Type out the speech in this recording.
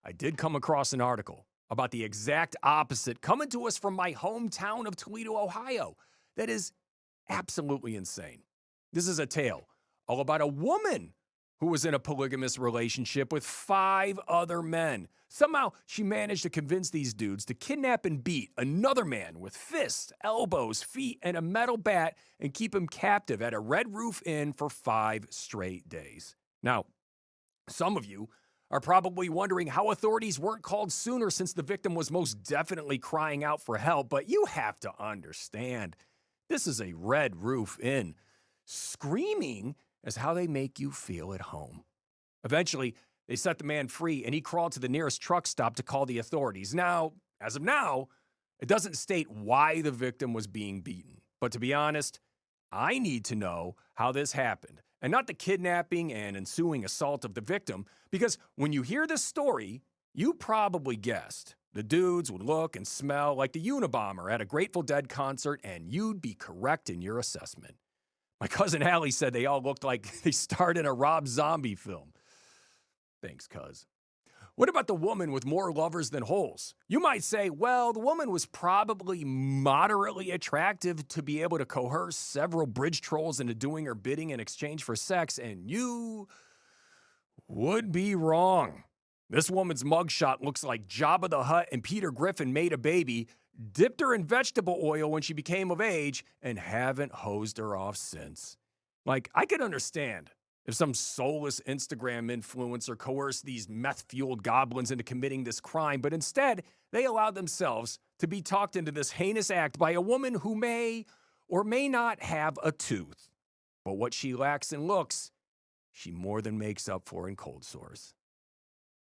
I did come across an article about the exact opposite coming to us from my hometown of Toledo, Ohio. That is absolutely insane. This is a tale all about a woman who was in a polygamous relationship with 5 other men. Somehow, she managed to convince these dudes to kidnap and beat another man with fists, elbows, feet, and a metal bat and keep him captive at a Red Roof Inn for 5 straight days. Now, some of you are probably wondering how authorities weren't called sooner since the victim was most definitely crying out for help, but you have to understand, this is a Red Roof Inn. Screaming is how they make you feel at home. Eventually, they set the man free and he crawled to the nearest truck stop to call the authorities. Now, as of now, it doesn't state why the victim was being beaten. But to be honest, I need to know how this happened and not the kidnapping and ensuing assault of the victim, because when you hear this story, you probably guessed the dudes would look and smell like the Unabomber at a Grateful Dead concert, and you'd be correct in your assessment. My cousin Allie said they all looked like they starred in a Rob Zombie film. Thanks, cuz. What about the woman with more lovers than holes? You might say, well, the woman was probably moderately attractive to be able to coerce several bridge trolls into doing her bidding in exchange for sex, and you would be wrong. This woman's mugshot looks like Jabba the Hutt and Peter Griffin made a baby, dipped her in vegetable oil when she became of age, and haven't hosed her off since. Like, I could understand if some soulless Instagram influencer coerced these meth-fueled goblins into committing this crime, but instead, they allowed themselves to be talked into this heinous act by a woman who may or may not have a tooth. But what she lacks in looks, she more than makes up for in cold sores.